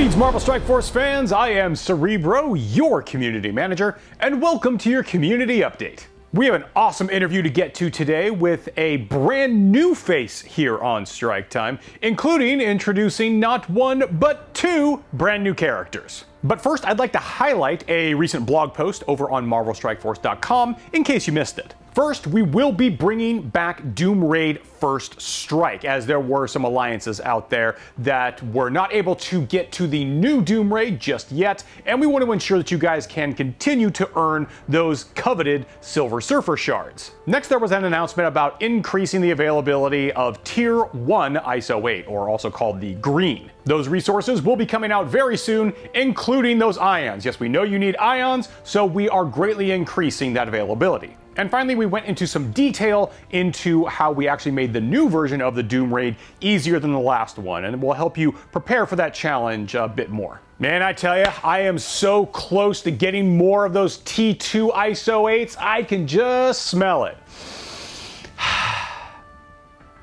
Greetings, Marvel Strike Force fans. I am Cerebro, your community manager, and welcome to your community update. We have an awesome interview to get to today with a brand new face here on Strike Time, including introducing not one, but two brand new characters. But first, I'd like to highlight a recent blog post over on MarvelStrikeForce.com in case you missed it. First, we will be bringing back Doom Raid First Strike, as there were some alliances out there that were not able to get to the new Doom Raid just yet, and we want to ensure that you guys can continue to earn those coveted Silver Surfer shards. Next, there was an announcement about increasing the availability of Tier 1 ISO 8, or also called the Green. Those resources will be coming out very soon, including those ions. Yes, we know you need ions, so we are greatly increasing that availability. And finally, we went into some detail into how we actually made the new version of the Doom Raid easier than the last one, and we'll help you prepare for that challenge a bit more. Man, I tell you, I am so close to getting more of those T2 ISO 8s, I can just smell it.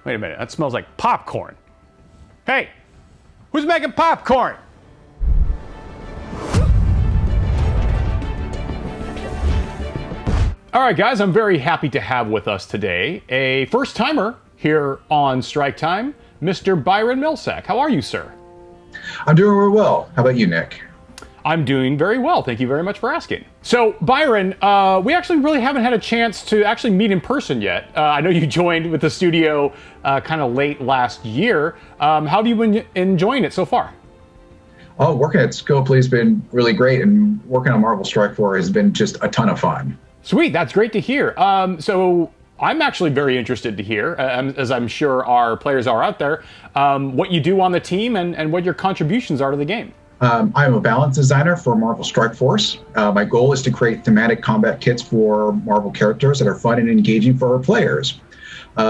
Wait a minute, that smells like popcorn. Hey, who's making popcorn? All right, guys, I'm very happy to have with us today a first-timer here on Strike Time, Mr. Byron Mehlsack. How are you, sir? I'm doing very well. How about you, Nick? I'm doing very well. Thank you very much for asking. So, Byron, we actually really haven't had a chance to actually meet in person yet. I know you joined with the studio kind of late last year. How have you been enjoying it so far? Oh, working at Scopely has been really great, and working on Marvel Strike Force has been just a ton of fun. Sweet, that's great to hear. So I'm actually very interested to hear, as I'm sure our players are out there, what you do on the team and what your contributions are to the game. I'm a balance designer for Marvel Strike Force. My goal is to create thematic combat kits for Marvel characters that are fun and engaging for our players.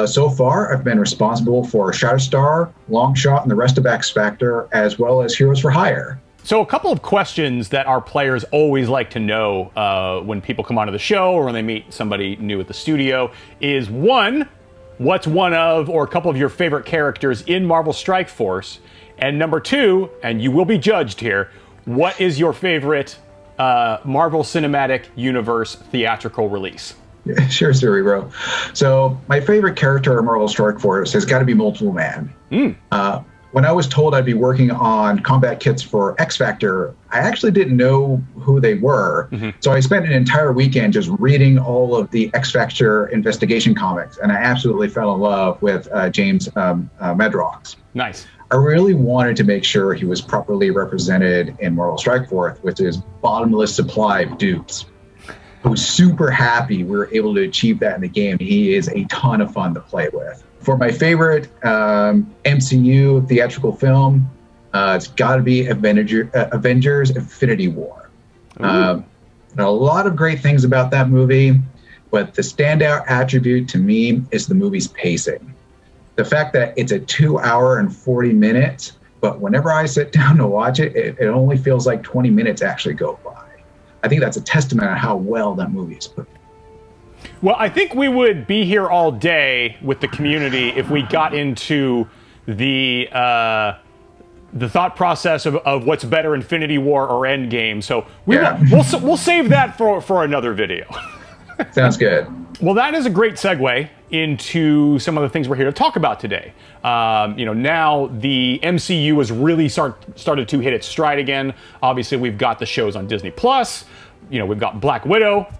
So far, I've been responsible for Shatterstar, Longshot, and the rest of X Factor, as well as Heroes for Hire. So a couple of questions that our players always like to know when people come onto the show or when they meet somebody new at the studio is, one, what's one of or a couple of your favorite characters in Marvel Strike Force? And number two, and you will be judged here, what is your favorite Marvel Cinematic Universe theatrical release? Yeah, sure, Cerebro. So my favorite character in Marvel Strike Force has got to be Multiple Man. When I was told I'd be working on combat kits for X Factor, I actually didn't know who they were. So I spent an entire weekend just reading all of the X Factor investigation comics, and I absolutely fell in love with James Madrox. Nice. I really wanted to make sure he was properly represented in Marvel Strike Force, with his bottomless supply of dupes. I was super happy we were able to achieve that in the game. He is a ton of fun to play with. For my favorite MCU theatrical film, it's got to be Avengers Infinity War. A lot of great things about that movie, but the standout attribute to me is the movie's pacing. The fact that it's a 2 hour and 40 minutes, but whenever I sit down to watch it, it only feels like 20 minutes actually go by. I think that's a testament on how well that movie is put. Well, I think we would be here all day with the community if we got into the thought process of what's better, Infinity War or Endgame. So we'll save that for another video. Sounds good. Well, that is a great segue into some of the things we're here to talk about today. Now the MCU has really started to hit its stride again. Obviously, we've got the shows on Disney Plus. We've got Black Widow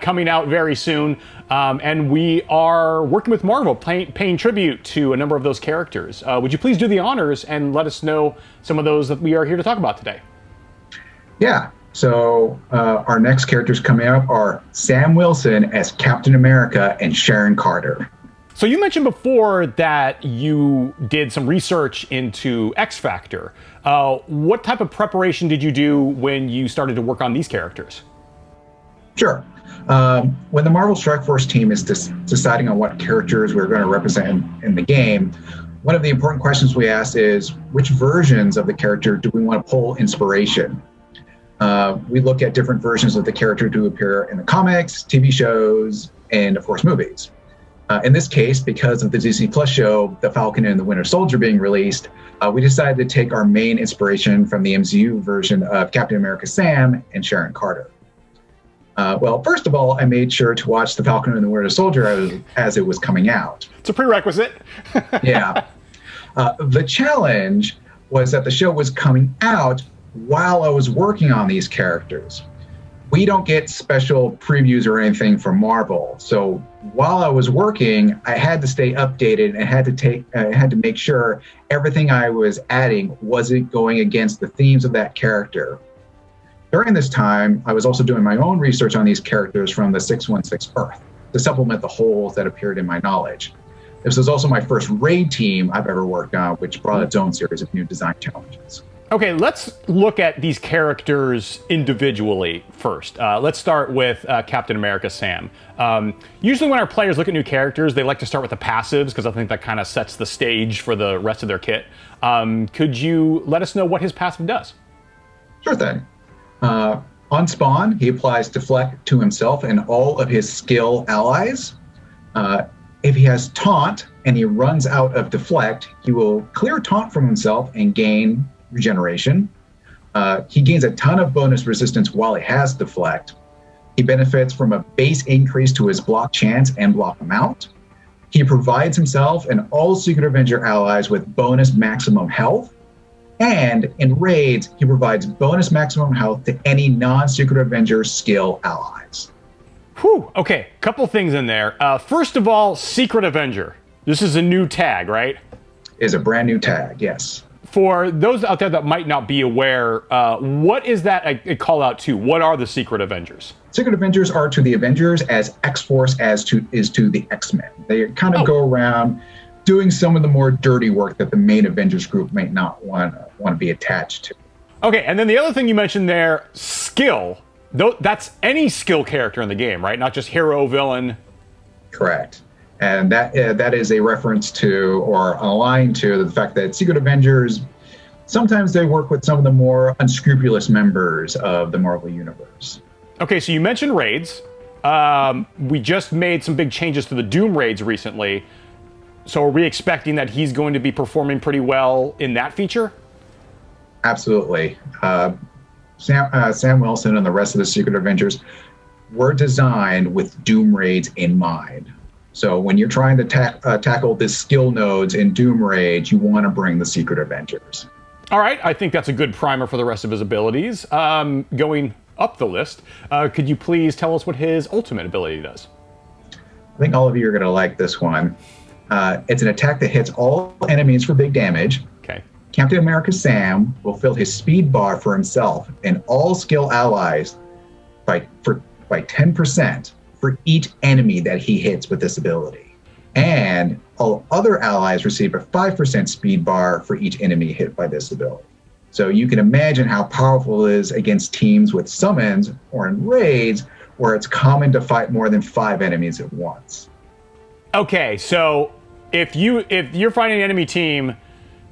coming out very soon, and we are working with Marvel, paying tribute to a number of those characters. Would you please do the honors and let us know some of those that we are here to talk about today? Yeah. So our next characters coming up are Sam Wilson as Captain America and Sharon Carter. So you mentioned before that you did some research into X Factor. What type of preparation did you do when you started to work on these characters? Sure. When the Marvel Strike Force team is deciding on what characters we're going to represent in the game, one of the important questions we ask is, which versions of the character do we want to pull inspiration? We look at different versions of the character to appear in the comics, TV shows, and of course movies. In this case, because of the Disney Plus show, The Falcon and the Winter Soldier being released, we decided to take our main inspiration from the MCU version of Captain America Sam and Sharon Carter. Well, first of all, I made sure to watch The Falcon and the Winter Soldier as it was coming out. It's a prerequisite. Yeah. The challenge was that the show was coming out while I was working on these characters. We don't get special previews or anything from Marvel. So while I was working, I had to stay updated and had to make sure everything I was adding wasn't going against the themes of that character. During this time, I was also doing my own research on these characters from the 616 Earth to supplement the holes that appeared in my knowledge. This was also my first raid team I've ever worked on, which brought its own series of new design challenges. Okay, let's look at these characters individually first. Let's start with Captain America Sam. Usually when our players look at new characters, they like to start with the passives because I think that kind of sets the stage for the rest of their kit. Could you let us know what his passive does? Sure thing. On spawn, he applies Deflect to himself and all of his skill allies. If he has Taunt and he runs out of Deflect, he will clear Taunt from himself and gain regeneration. He gains a ton of bonus resistance while he has Deflect. He benefits from a base increase to his block chance and block amount. He provides himself and all Secret Avenger allies with bonus maximum health. And in raids, he provides bonus maximum health to any non-Secret Avenger skill allies. Whew, okay, couple things in there. First of all, Secret Avenger. This is a new tag, right? Is a brand new tag, yes. For those out there that might not be aware, what is that a call out to? What are the Secret Avengers? Secret Avengers are to the Avengers as X-Force is to the X-Men. They kind of go around doing some of the more dirty work that the main Avengers group may not want to be attached to. Okay, and then the other thing you mentioned there, skill. That's any skill character in the game, right? Not just hero, villain. Correct. And that is a reference to, or a line to, the fact that Secret Avengers, sometimes they work with some of the more unscrupulous members of the Marvel Universe. Okay, so you mentioned raids. We just made some big changes to the Doom raids recently. So are we expecting that he's going to be performing pretty well in that feature? Absolutely. Sam Wilson and the rest of the Secret Avengers were designed with Doom raids in mind. So when you're trying to tackle the skill nodes in Doom raids, you want to bring the Secret Avengers. All right, I think that's a good primer for the rest of his abilities. Going up the list, could you please tell us what his ultimate ability does? I think all of you are going to like this one. It's an attack that hits all enemies for big damage. Okay. Captain America Sam will fill his speed bar for himself and all skill allies by 10% for each enemy that he hits with this ability. And all other allies receive a 5% speed bar for each enemy hit by this ability. So you can imagine how powerful it is against teams with summons or in raids where it's common to fight more than 5 enemies at once. Okay, so if you're fighting an enemy team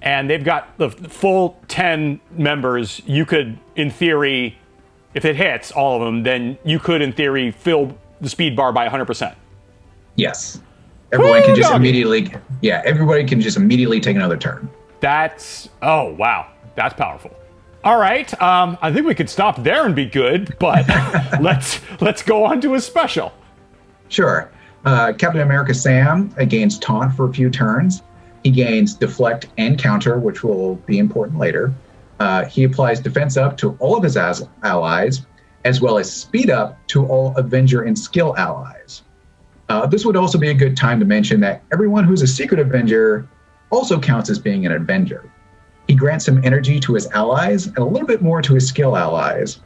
and they've got the full 10 members, you could, in theory, if it hits all of them, then you could, in theory, fill the speed bar by 100%. Yes. Everybody can just immediately take another turn. Oh, wow. That's powerful. All right, I think we could stop there and be good, but let's go on to a special. Sure. Captain America Sam gains Taunt for a few turns. He gains Deflect and Counter, which will be important later. He applies Defense Up to all of his allies, as well as Speed Up to all Avenger and Skill allies. This would also be a good time to mention that everyone who's a Secret Avenger also counts as being an Avenger. He grants some energy to his allies and a little bit more to his skill allies.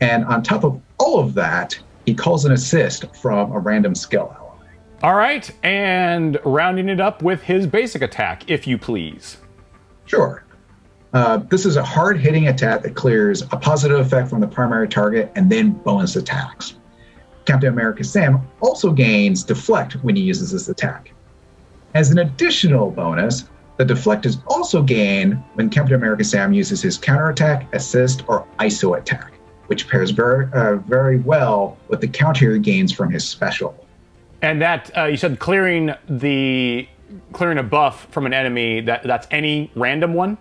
And on top of all of that, he calls an assist from a random skill ally. All right, and rounding it up with his basic attack, if you please. Sure. This is a hard-hitting attack that clears a positive effect from the primary target and then bonus attacks. Captain America Sam also gains Deflect when he uses this attack. As an additional bonus, the Deflect is also gained when Captain America Sam uses his counterattack, assist, or ISO attack, which pairs very well with the counter he gains from his special. And that you said clearing a buff from an enemy. That's any random one.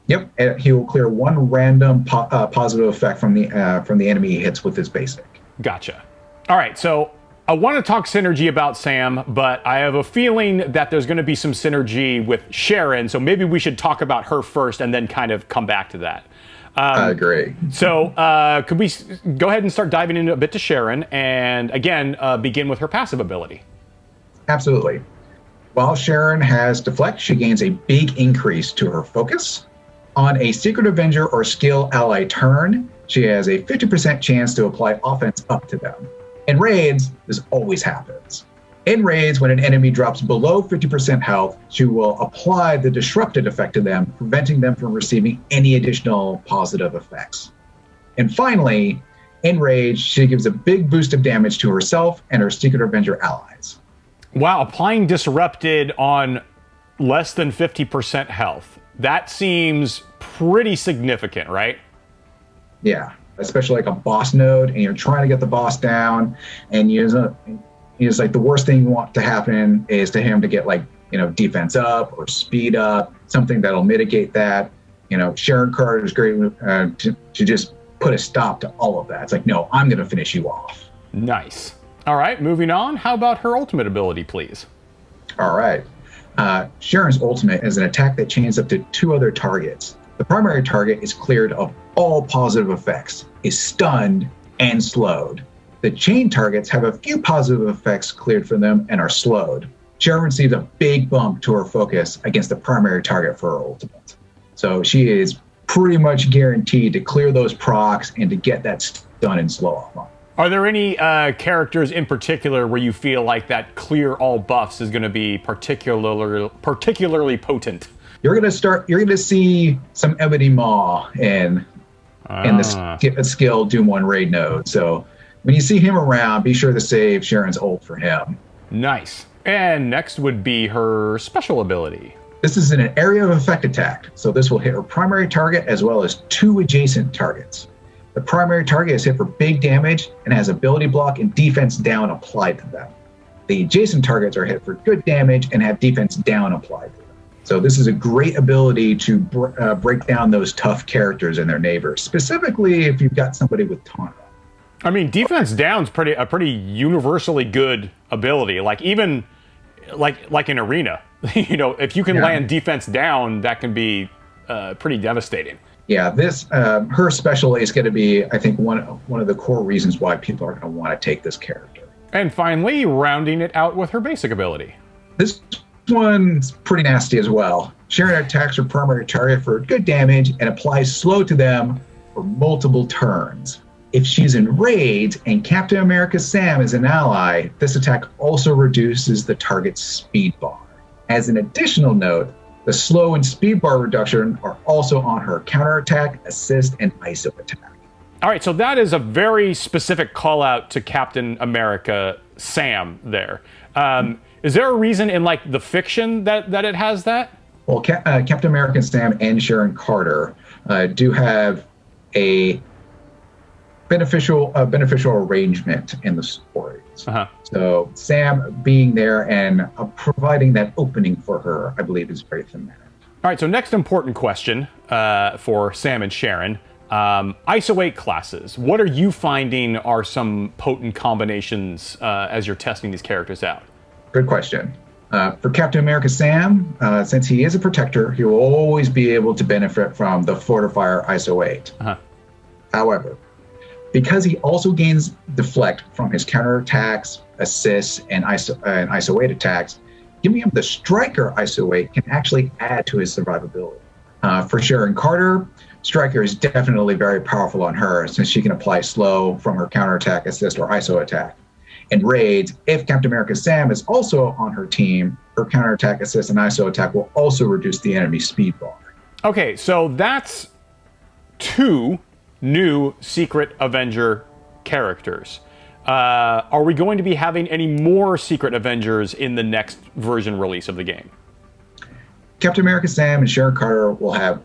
Yep, he will clear one random positive effect from the enemy he hits with his basic. Gotcha. All right, so I want to talk synergy about Sam, but I have a feeling that there's going to be some synergy with Sharon, so maybe we should talk about her first and then kind of come back to that. I agree. So could we go ahead and start diving into a bit to Sharon and, again, begin with her passive ability? Absolutely. While Sharon has deflect, she gains a big increase to her focus. On a Secret Avenger or skill ally turn, she has a 50% chance to apply offense up to them. In raids, this always happens. In raids, when an enemy drops below 50% health, she will apply the disrupted effect to them, preventing them from receiving any additional positive effects. And finally, in rage, she gives a big boost of damage to herself and her Secret Avenger allies. Wow, applying disrupted on less than 50% health. That seems pretty significant, right? Yeah, especially like a boss node, and you're trying to get the boss down, and it's like the worst thing you want to happen is to him to get defense up or speed up, something that'll mitigate that. Sharon Carter is great to just put a stop to all of that. It's like, no, I'm going to finish you off. Nice. All right, moving on. How about her ultimate ability, please? All right. Sharon's ultimate is an attack that chains up to 2 other targets. The primary target is cleared of all positive effects, is stunned, and slowed. The chain targets have a few positive effects cleared from them and are slowed. Sharon receives a big bump to her focus against the primary target for her ultimate. So she is pretty much guaranteed to clear those procs and to get that stun and slow off on. Are there any characters in particular where you feel like that clear all buffs is going to be particularly potent? You're going to see some Ebony Maw in the skill Doom 1 raid node. So when you see him around, be sure to save Sharon's ult for him. Nice. And next would be her special ability. This is an area of effect attack, so this will hit her primary target as well as 2 adjacent targets. The primary target is hit for big damage and has ability block and defense down applied to them. The adjacent targets are hit for good damage and have defense down applied to them. So this is a great ability to break down those tough characters and their neighbors, specifically if you've got somebody with taunt. I mean, defense down's a pretty universally good ability. Like even like in arena, if you can land defense down, that can be pretty devastating. Yeah, this her special is going to be, I think, one of the core reasons why people are going to want to take this character. And finally, rounding it out with her basic ability. This one's pretty nasty as well. Sharon attacks her primary target for good damage and applies slow to them for multiple turns. If she's in raids and Captain America Sam is an ally, this attack also reduces the target's speed bar. As an additional note, the slow and speed bar reduction are also on her counterattack, assist, and ISO attack. All right, so that is a very specific call out to Captain America Sam there. Is there a reason in the fiction that it has that? Well, Captain America Sam and Sharon Carter do have a beneficial arrangement in the stories. Uh-huh. So Sam being there and providing that opening for her, I believe, is very thematic. All right, so next important question for Sam and Sharon. ISO 8 classes. What are you finding are some potent combinations as you're testing these characters out? Good question. For Captain America Sam, since he is a protector, he will always be able to benefit from the Fortifier ISO 8. Uh-huh. However, because he also gains deflect from his counterattacks, assists, and ISO 8 attacks, giving him the Striker ISO 8 can actually add to his survivability. For Sharon Carter, Striker is definitely very powerful on her since she can apply slow from her counterattack, assist, or ISO attack. In raids, if Captain America Sam is also on her team, her counterattack, assist, and ISO attack will also reduce the enemy's speed bar. Okay, so that's 2 new Secret Avenger characters. Are we going to be having any more Secret Avengers in the next version release of the game? Captain America Sam and Sharon Carter will have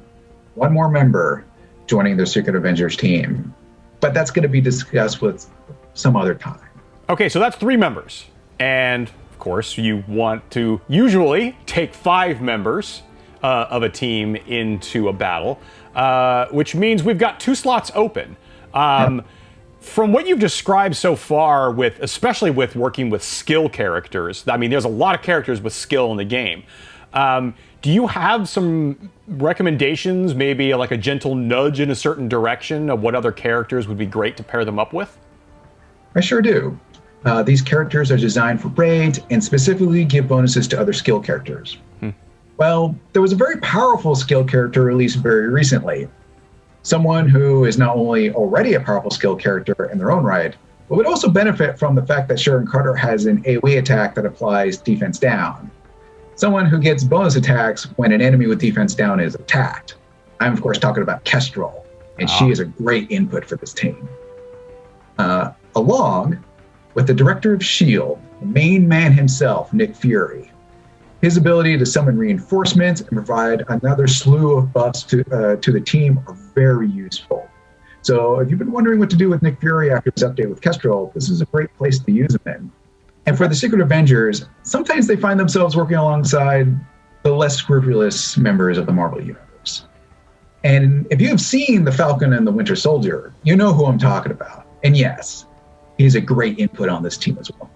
one more member joining the Secret Avengers team, but that's going to be discussed with some other time. Okay, so that's 3 members. And of course, you want to usually take 5 members of a team into a battle, which means we've got 2 slots open. From what you've described so far, especially with working with skill characters, I mean, there's a lot of characters with skill in the game. Do you have some recommendations, maybe like a gentle nudge in a certain direction of what other characters would be great to pair them up with? I sure do. These characters are designed for raids and specifically give bonuses to other skill characters. Well, there was a very powerful skill character released very recently. Someone who is not only already a powerful skill character in their own right, but would also benefit from the fact that Sharon Carter has an AoE attack that applies defense down. Someone who gets bonus attacks when an enemy with defense down is attacked. I'm, of course, talking about Kestrel, and she is a great input for this team. Along with the director of S.H.I.E.L.D., the main man himself, Nick Fury. His ability to summon reinforcements and provide another slew of buffs to the team are very useful. So if you've been wondering what to do with Nick Fury after his update with Kestrel, this is a great place to use him in. And for the Secret Avengers, sometimes they find themselves working alongside the less scrupulous members of the Marvel Universe. And if you have seen The Falcon and the Winter Soldier, you know who I'm talking about. And yes, he's a great input on this team as well.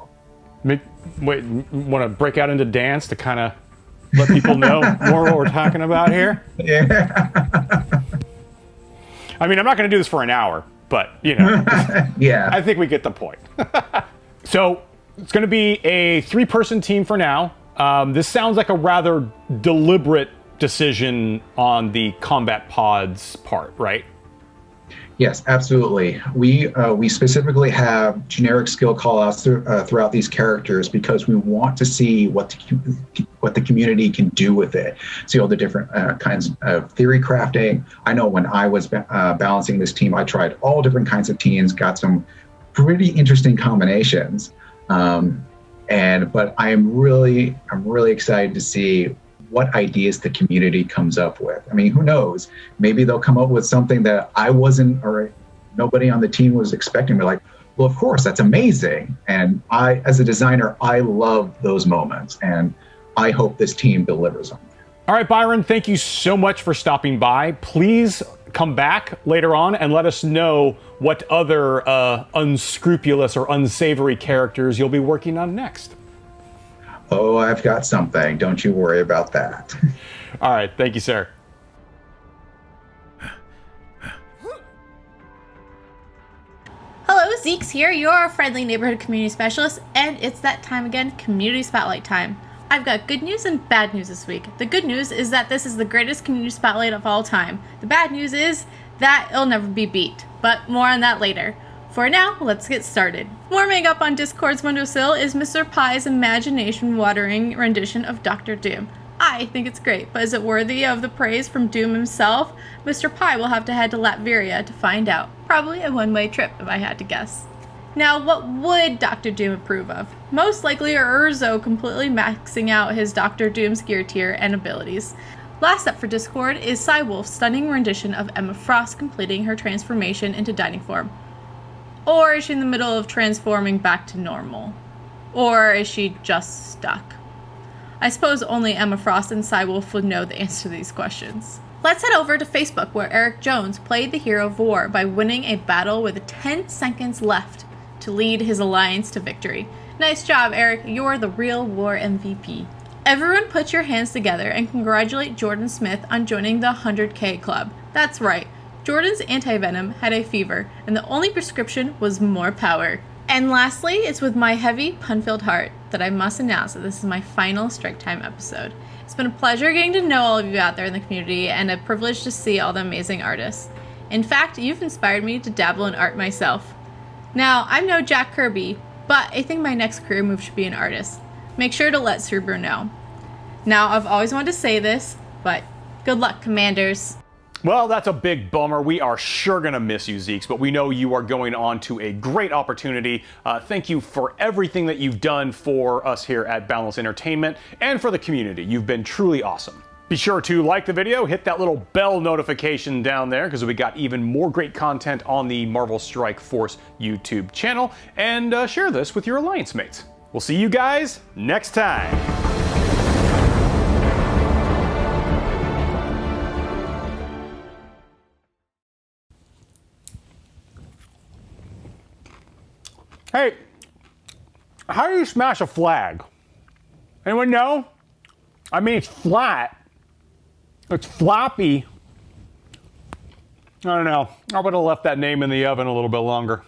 Wait, want to break out into dance to kind of let people know more what we're talking about here? Yeah. I mean, I'm not going to do this for an hour, but, you know. Yeah. I think we get the point. So, it's going to be a 3-person team for now. This sounds like a rather deliberate decision on the combat pods part, right? Yes, absolutely. We specifically have generic skill callouts throughout these characters because we want to see what the community can do with it. See all the different kinds of theory crafting. I know when I was balancing this team, I tried all different kinds of teams, got some pretty interesting combinations. But I'm really excited to see what ideas the community comes up with. I mean, who knows? Maybe they'll come up with something that I wasn't, or nobody on the team was expecting. They're like, well, of course, that's amazing. And I, as a designer, I love those moments, and I hope this team delivers them. All right, Byron, thank you so much for stopping by. Please come back later on and let us know what other unscrupulous or unsavory characters you'll be working on next. Oh, I've got something. Don't you worry about that. All right. Thank you, sir. Hello, Zeeks here, your friendly neighborhood community specialist, and it's that time again, community spotlight time. I've got good news and bad news this week. The good news is that this is the greatest community spotlight of all time. The bad news is that it'll never be beat, but more on that later. For now, let's get started. Warming up on Discord's windowsill is Mr. Pie's imagination-watering rendition of Dr. Doom. I think it's great, but is it worthy of the praise from Doom himself? Mr. Pie will have to head to Latveria to find out. Probably a one-way trip, if I had to guess. Now, what would Dr. Doom approve of? Most likely Urzo completely maxing out his Dr. Doom's gear tier and abilities. Last up for Discord is Cywolf's stunning rendition of Emma Frost completing her transformation into dining form. Or is she in the middle of transforming back to normal? Or is she just stuck? I suppose only Emma Frost and Cywolf would know the answer to these questions. Let's head over to Facebook, where Eric Jones played the hero of war by winning a battle with 10 seconds left to lead his alliance to victory. Nice job, Eric. You're the real war MVP. Everyone put your hands together and congratulate Jordan Smith on joining the 100K club. That's right. Jordan's anti-venom had a fever, and the only prescription was more power. And lastly, it's with my heavy, pun-filled heart that I must announce that this is my final Strike Time episode. It's been a pleasure getting to know all of you out there in the community, and a privilege to see all the amazing artists. In fact, you've inspired me to dabble in art myself. Now, I'm no Jack Kirby, but I think my next career move should be an artist. Make sure to let Cerebro know. Now, I've always wanted to say this, but good luck, Commanders. Well, that's a big bummer. We are sure going to miss you, Zeeks, but we know you are going on to a great opportunity. Thank you for everything that you've done for us here at Balance Entertainment and for the community. You've been truly awesome. Be sure to like the video, hit that little bell notification down there because we got even more great content on the Marvel Strike Force YouTube channel, and share this with your alliance mates. We'll see you guys next time. Hey, how do you smash a flag? Anyone know? I mean, it's flat. It's floppy. I don't know. I would have left that name in the oven a little bit longer.